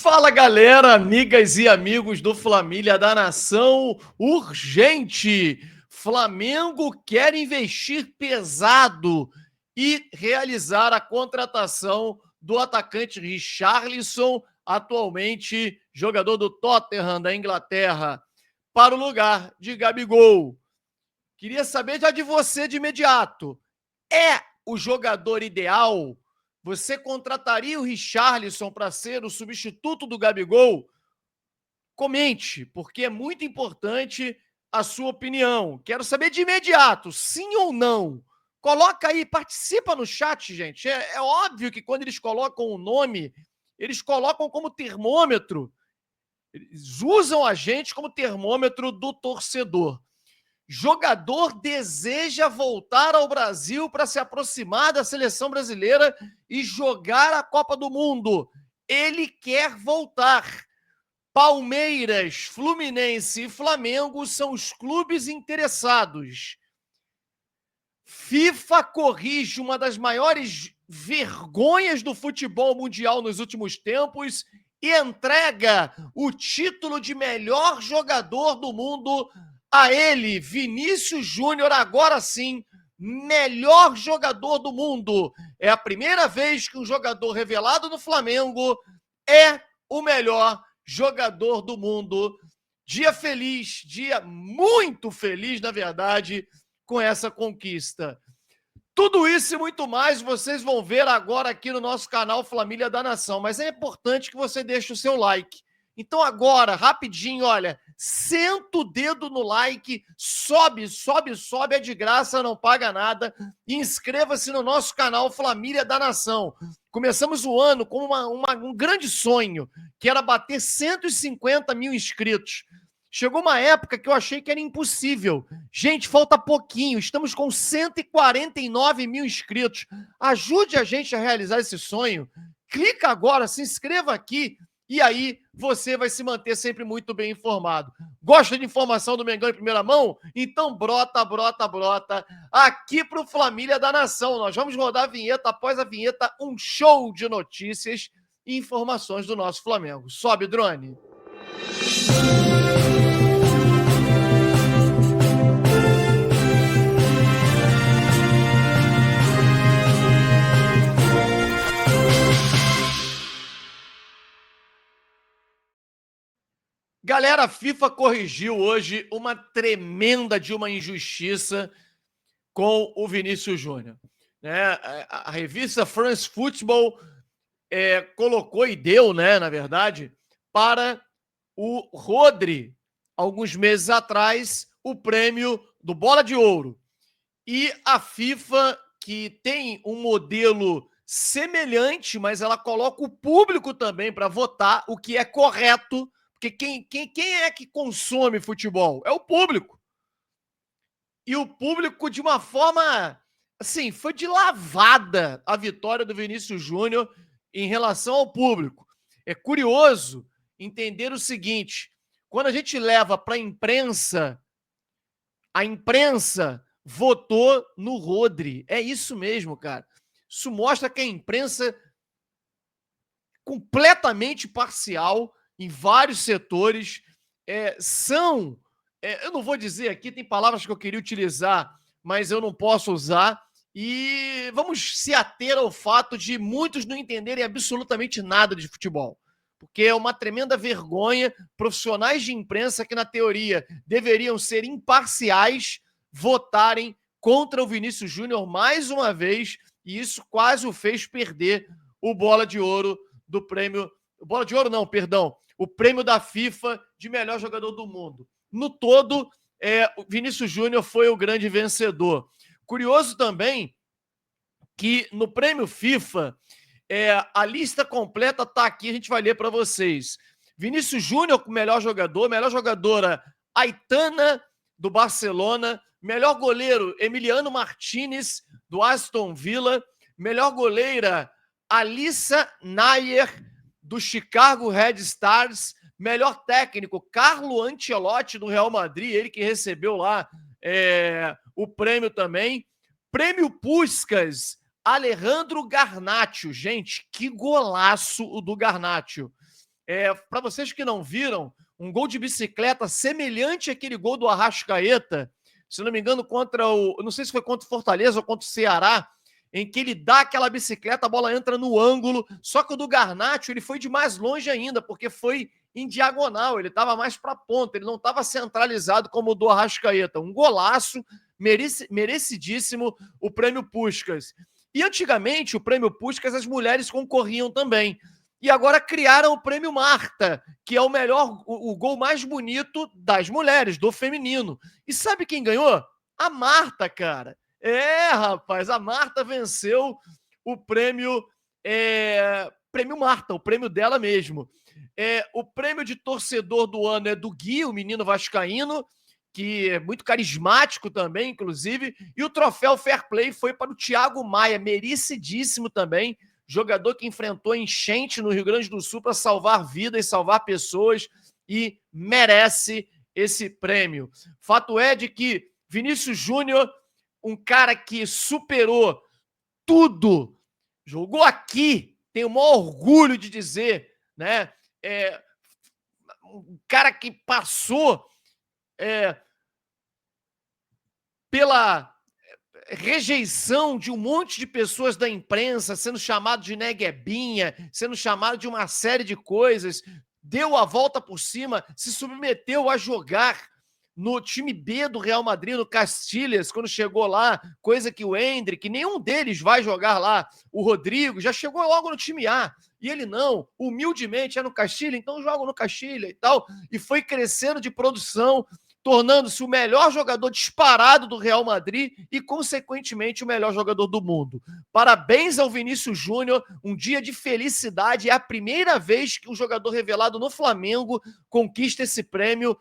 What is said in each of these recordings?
Fala galera, amigas e amigos do Família da Nação, urgente! Flamengo quer investir pesado e realizar a contratação do atacante Richarlison, atualmente jogador do Tottenham da Inglaterra, para o lugar de Gabigol. Queria saber já de você de imediato, é o jogador ideal? Você contrataria o Richarlison para ser o substituto do Gabigol? Comente, porque é muito importante a sua opinião. Quero saber de imediato, sim ou não. Coloca aí, participa no chat, gente. É óbvio que quando eles colocam o nome, eles colocam como termômetro. Eles usam a gente como termômetro do torcedor. Jogador deseja voltar ao Brasil para se aproximar da seleção brasileira e jogar a Copa do Mundo. Ele quer voltar. Palmeiras, Fluminense e Flamengo são os clubes interessados. FIFA corrige uma das maiores vergonhas do futebol mundial nos últimos tempos e entrega o título de melhor jogador do mundo a ele, Vinícius Júnior, agora sim, melhor jogador do mundo. É a primeira vez que um jogador revelado no Flamengo é o melhor jogador do mundo. Dia feliz, dia muito feliz, na verdade, com essa conquista. Tudo isso e muito mais vocês vão ver agora aqui no nosso canal Família da Nação, mas é importante que você deixe o seu like. Então agora, rapidinho, olha, senta o dedo no like, sobe, é de graça, não paga nada, e inscreva-se no nosso canal Família da Nação. Começamos o ano com um grande sonho, que era bater 150 mil inscritos. Chegou uma época que eu achei que era impossível. Gente, falta pouquinho. Estamos com 149 mil inscritos. Ajude a gente a realizar esse sonho. Clica agora, se inscreva aqui e aí você vai se manter sempre muito bem informado. Gosta de informação do Mengão em primeira mão? Então brota aqui para o Família da Nação. Nós vamos rodar a vinheta, após a vinheta, um show de notícias e informações do nosso Flamengo. Sobe, drone. Galera, a FIFA corrigiu hoje uma tremenda de uma injustiça com o Vinícius Júnior. A revista France Football colocou e deu, na verdade, para o Rodri, alguns meses atrás, o prêmio do Bola de Ouro. E a FIFA, que tem um modelo semelhante, mas ela coloca o público também para votar, o que é correto, porque quem é que consome futebol? É o público. E o público, de uma forma, assim, foi de lavada a vitória do Vinícius Júnior em relação ao público. É curioso entender o seguinte, quando a gente leva para a imprensa votou no Rodri. É isso mesmo, cara. Isso mostra que a imprensa é completamente parcial em vários setores. Eu não vou dizer aqui, tem palavras que eu queria utilizar, mas eu não posso usar. E vamos se ater ao fato de muitos não entenderem absolutamente nada de futebol. Porque é uma tremenda vergonha profissionais de imprensa que, na teoria, deveriam ser imparciais, votarem contra o Vinícius Júnior mais uma vez, e isso quase o fez perder o Bola de Ouro do prêmio... Bola de Ouro não, perdão. O prêmio da FIFA de melhor jogador do mundo. No todo, o Vinícius Júnior foi o grande vencedor. Curioso também que no prêmio FIFA, a lista completa está aqui, a gente vai ler para vocês. Vinícius Júnior, melhor jogadora Aitana, do Barcelona, melhor goleiro Emiliano Martinez, do Aston Villa, melhor goleira Alissa Nayer, do Chicago Red Stars, melhor técnico Carlo Ancelotti, do Real Madrid, ele que recebeu lá o prêmio também. Prêmio Puskás, Alejandro Garnacho. Gente, que golaço o do Garnacho. Para vocês que não viram, um gol de bicicleta semelhante àquele gol do Arrascaeta, se não me engano, contra o... Não sei se foi contra o Fortaleza ou contra o Ceará, em que ele dá aquela bicicleta, a bola entra no ângulo, só que o do Garnacho ele foi de mais longe ainda, porque foi em diagonal, ele estava mais para a ponta, ele não estava centralizado como o do Arrascaeta. Um golaço, merecidíssimo o prêmio Puskás. E antigamente, o prêmio Puskás, as mulheres concorriam também. E agora criaram o prêmio Marta, que é o melhor, o gol mais bonito das mulheres, do feminino. E sabe quem ganhou? A Marta, cara. Rapaz, a Marta venceu o prêmio, prêmio Marta, o prêmio dela mesmo. O prêmio de torcedor do ano é do Gui, o menino vascaíno, que é muito carismático também, inclusive, e o troféu Fair Play foi para o Thiago Maia, merecidíssimo também, jogador que enfrentou enchente no Rio Grande do Sul para salvar vidas, salvar pessoas, e merece esse prêmio. Fato é de que Vinícius Júnior, um cara que superou tudo, jogou aqui, tenho o maior orgulho de dizer, né? Um cara que passou pela rejeição de um monte de pessoas da imprensa, sendo chamado de neguebinha, sendo chamado de uma série de coisas, deu a volta por cima, se submeteu a jogar no time B do Real Madrid, no Castilhas, quando chegou lá, coisa que o Endrick, nenhum deles vai jogar lá, o Rodrigo, já chegou logo no time A, e ele não, humildemente, é no Castilha, então joga no Castilha e tal, e foi crescendo de produção, tornando-se o melhor jogador disparado do Real Madrid e, consequentemente, o melhor jogador do mundo. Parabéns ao Vinícius Júnior, um dia de felicidade, é a primeira vez que um jogador revelado no Flamengo conquista esse prêmio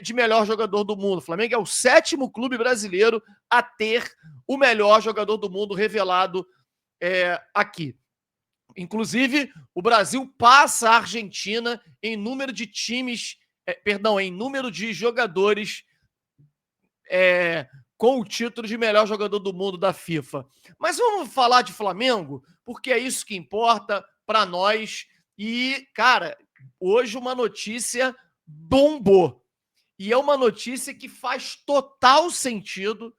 de melhor jogador do mundo. O Flamengo é o 7º clube brasileiro a ter o melhor jogador do mundo revelado aqui. Inclusive, o Brasil passa a Argentina em número de times, em número de jogadores com o título de melhor jogador do mundo da FIFA. Mas vamos falar de Flamengo, porque é isso que importa para nós. E, cara, hoje uma notícia bombou. E é uma notícia que faz total sentido,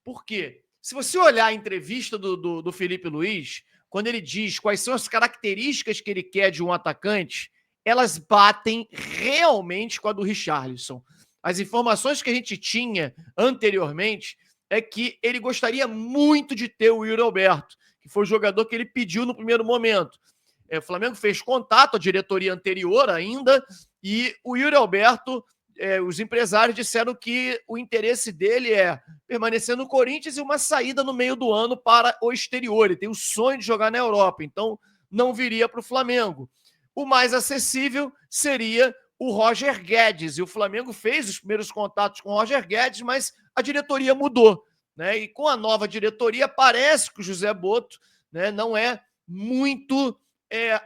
porque se você olhar a entrevista do Felipe Luiz, quando ele diz quais são as características que ele quer de um atacante, elas batem realmente com a do Richarlison. As informações que a gente tinha anteriormente é que ele gostaria muito de ter o Yuri Alberto, que foi o jogador que ele pediu no primeiro momento. O Flamengo fez contato, a diretoria anterior ainda, e o Yuri Alberto, os empresários disseram que o interesse dele é permanecer no Corinthians e uma saída no meio do ano para o exterior. Ele tem o sonho de jogar na Europa, então não viria para o Flamengo. O mais acessível seria o Roger Guedes, e o Flamengo fez os primeiros contatos com o Roger Guedes, mas a diretoria mudou, né? E com a nova diretoria, parece que o José Botto, né, não é muito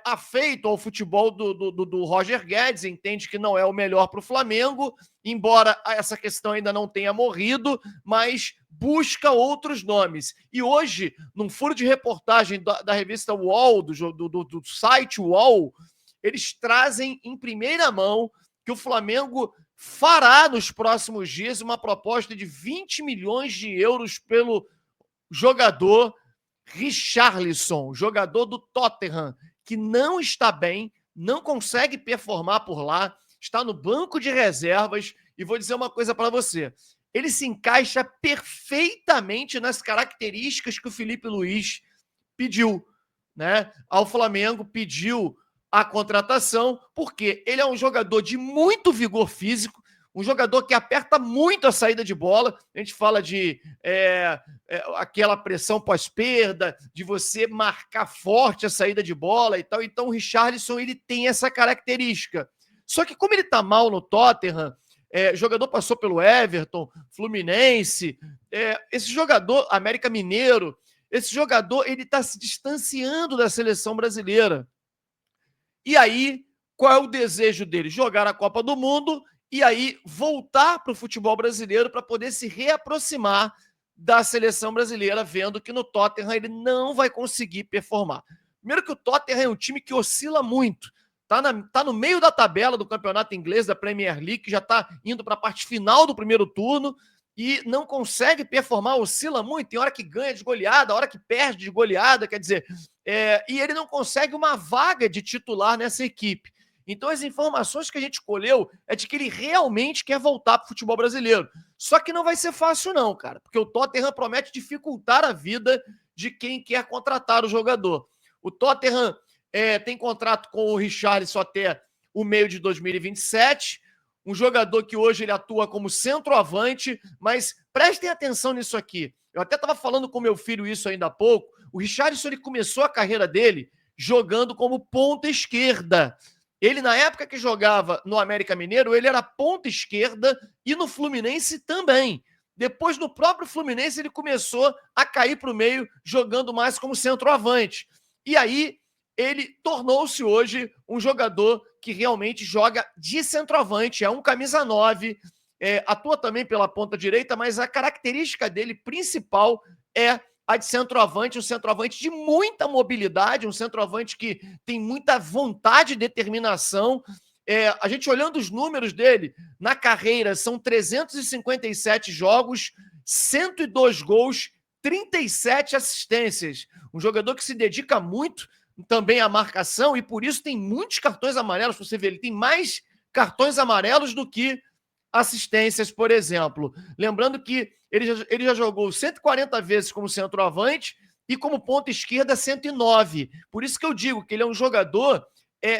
afeito ao futebol do Roger Guedes, entende que não é o melhor para o Flamengo, embora essa questão ainda não tenha morrido, mas busca outros nomes. E hoje, num furo de reportagem da revista UOL, do site UOL, eles trazem em primeira mão que o Flamengo fará nos próximos dias uma proposta de 20 milhões de euros pelo jogador Richarlison, jogador do Tottenham, que não está bem, não consegue performar por lá, está no banco de reservas, e vou dizer uma coisa para você, ele se encaixa perfeitamente nas características que o Felipe Luiz pediu, né? Ao Flamengo pediu a contratação, porque ele é um jogador de muito vigor físico, um jogador que aperta muito a saída de bola. A gente fala de aquela pressão pós-perda, de você marcar forte a saída de bola e tal. Então o Richarlison, ele tem essa característica. Só que como ele tá mal no Tottenham, o jogador passou pelo Everton, Fluminense, esse jogador, América Mineiro, esse jogador, ele tá se distanciando da seleção brasileira. E aí, qual é o desejo dele? Jogar a Copa do Mundo e aí voltar para o futebol brasileiro para poder se reaproximar da seleção brasileira, vendo que no Tottenham ele não vai conseguir performar. Primeiro que o Tottenham é um time que oscila muito. tá no meio da tabela do campeonato inglês, da Premier League, que já está indo para a parte final do primeiro turno e não consegue performar, oscila muito, tem hora que ganha de goleada, hora que perde de goleada, quer dizer, e ele não consegue uma vaga de titular nessa equipe. Então as informações que a gente colheu é de que ele realmente quer voltar para o futebol brasileiro. Só que não vai ser fácil não, cara, porque o Tottenham promete dificultar a vida de quem quer contratar o jogador. O Tottenham tem contrato com o Richarlison até o meio de 2027, um jogador que hoje ele atua como centroavante, mas prestem atenção nisso aqui. Eu até estava falando com meu filho isso ainda há pouco. O Richarlison ele começou a carreira dele jogando como ponta esquerda. Ele, na época que jogava no América Mineiro, ele era ponta esquerda e no Fluminense também. Depois, no próprio Fluminense, ele começou a cair para o meio, jogando mais como centroavante. E aí, ele tornou-se hoje um jogador que realmente joga de centroavante, é um camisa 9, atua também pela ponta direita, mas a característica dele principal é a de centroavante, um centroavante de muita mobilidade, um centroavante que tem muita vontade e determinação. A gente olhando os números dele na carreira, são 357 jogos, 102 gols, 37 assistências. Um jogador que se dedica muito também à marcação e por isso tem muitos cartões amarelos. Você vê, ele tem mais cartões amarelos do que assistências, por exemplo. Lembrando que ele já jogou 140 vezes como centroavante e como ponta esquerda 109. Por isso que eu digo que ele é um jogador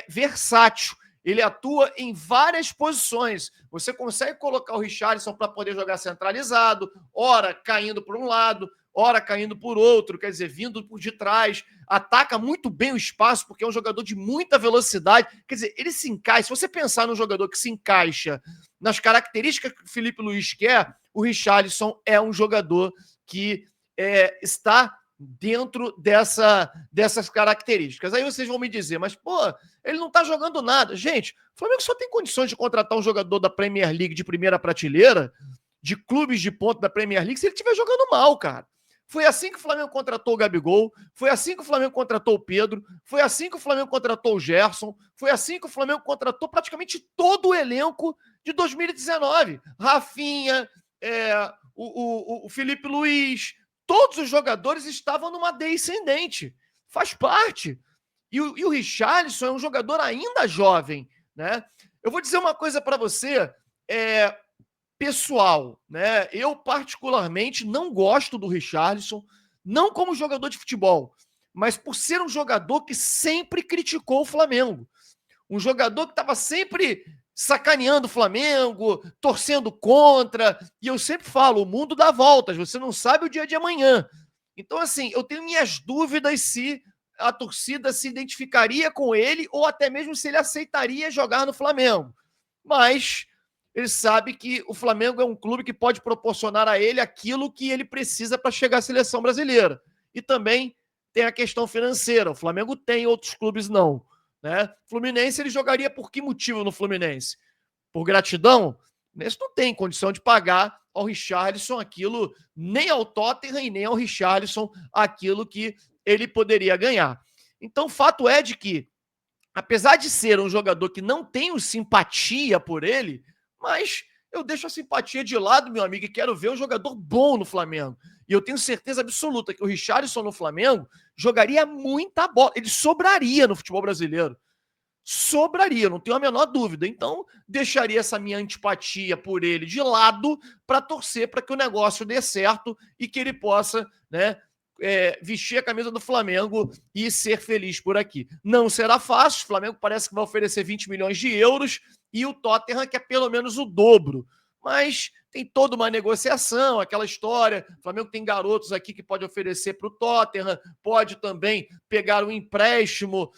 versátil. Ele atua em várias posições. Você consegue colocar o Richarlison para poder jogar centralizado, ora caindo por um lado, ora caindo por outro, quer dizer, vindo por de trás, ataca muito bem o espaço, porque é um jogador de muita velocidade, quer dizer, ele se encaixa, se você pensar num jogador que se encaixa nas características que o Felipe Luiz quer, o Richarlison é um jogador que está dentro dessas características. Aí vocês vão me dizer, mas, pô, ele não tá jogando nada. Gente, o Flamengo só tem condições de contratar um jogador da Premier League de primeira prateleira, de clubes de ponta da Premier League, se ele estiver jogando mal, cara. Foi assim que o Flamengo contratou o Gabigol, foi assim que o Flamengo contratou o Pedro, foi assim que o Flamengo contratou o Gerson, foi assim que o Flamengo contratou praticamente todo o elenco de 2019. Rafinha, o Felipe Luiz, todos os jogadores estavam numa descendente. Faz parte. E o Richarlison é um jogador ainda jovem, né? Eu vou dizer uma coisa para você, pessoal, né? Eu particularmente não gosto do Richarlison, não como jogador de futebol, mas por ser um jogador que sempre criticou o Flamengo. Um jogador que estava sempre sacaneando o Flamengo, torcendo contra, e eu sempre falo, o mundo dá voltas, você não sabe o dia de amanhã. Então, assim, eu tenho minhas dúvidas se a torcida se identificaria com ele ou até mesmo se ele aceitaria jogar no Flamengo. Mas ele sabe que o Flamengo é um clube que pode proporcionar a ele aquilo que ele precisa para chegar à seleção brasileira. E também tem a questão financeira. O Flamengo tem, outros clubes não. Né? Fluminense, ele jogaria por que motivo no Fluminense? Por gratidão? Nesse não tem condição de pagar ao Richarlison aquilo, nem ao Tottenham e nem ao Richarlison aquilo que ele poderia ganhar. Então, o fato é de que, apesar de ser um jogador que não tenho simpatia por ele, mas eu deixo a simpatia de lado, meu amigo, e quero ver um jogador bom no Flamengo. E eu tenho certeza absoluta que o Richarlison no Flamengo jogaria muita bola. Ele sobraria no futebol brasileiro. Sobraria, não tenho a menor dúvida. Então, deixaria essa minha antipatia por ele de lado para torcer para que o negócio dê certo e que ele possa, né, vestir a camisa do Flamengo e ser feliz por aqui. Não será fácil, o Flamengo parece que vai oferecer 20 milhões de euros e o Tottenham quer pelo menos o dobro. Mas tem toda uma negociação, aquela história. O Flamengo tem garotos aqui que pode oferecer para o Tottenham, pode também pegar um empréstimo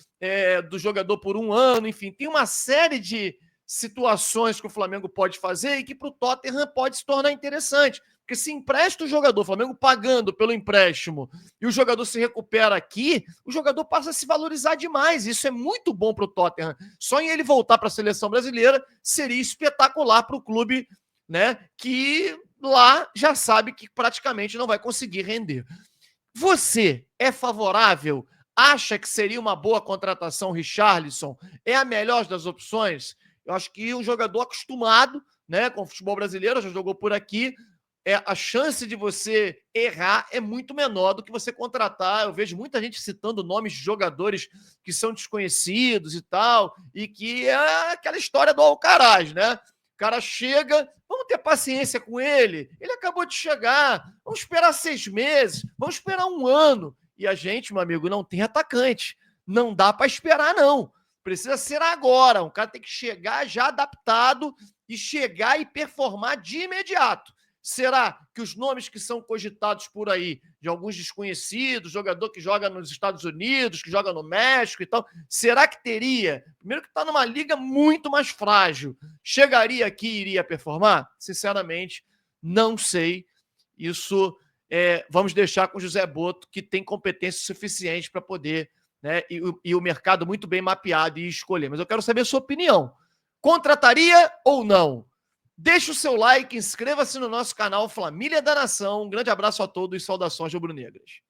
do jogador por um ano, enfim, tem uma série de situações que o Flamengo pode fazer e que para o Tottenham pode se tornar interessante. Porque se empresta o jogador, o Flamengo pagando pelo empréstimo, e o jogador se recupera aqui, o jogador passa a se valorizar demais. Isso é muito bom para o Tottenham. Só em ele voltar para a seleção brasileira seria espetacular para o clube, né, que lá já sabe que praticamente não vai conseguir render. Você é favorável Acha que seria uma boa contratação o Richarlison? É a melhor das opções? Eu acho que um jogador acostumado, né, com o futebol brasileiro, já jogou por aqui, a chance de você errar é muito menor do que você contratar. Eu vejo muita gente citando nomes de jogadores que são desconhecidos e tal, e que é aquela história do Alcaraz, né? O cara chega, vamos ter paciência com ele. Ele acabou de chegar, vamos esperar 6 meses, vamos esperar 1 ano. E a gente, meu amigo, não tem atacante. Não dá para esperar, não. Precisa ser agora. Um cara tem que chegar já adaptado e chegar e performar de imediato. Será que os nomes que são cogitados por aí, de alguns desconhecidos, jogador que joga nos Estados Unidos, que joga no México e tal, será que teria? Primeiro que está numa liga muito mais frágil. Chegaria aqui e iria performar? Sinceramente, não sei. Isso vamos deixar com o José Boto, que tem competência suficiente para poder, né, e o mercado muito bem mapeado e escolher. Mas eu quero saber a sua opinião. Contrataria ou não? Deixe o seu like, inscreva-se no nosso canal Família da Nação. Um grande abraço a todos e saudações rubro-negras.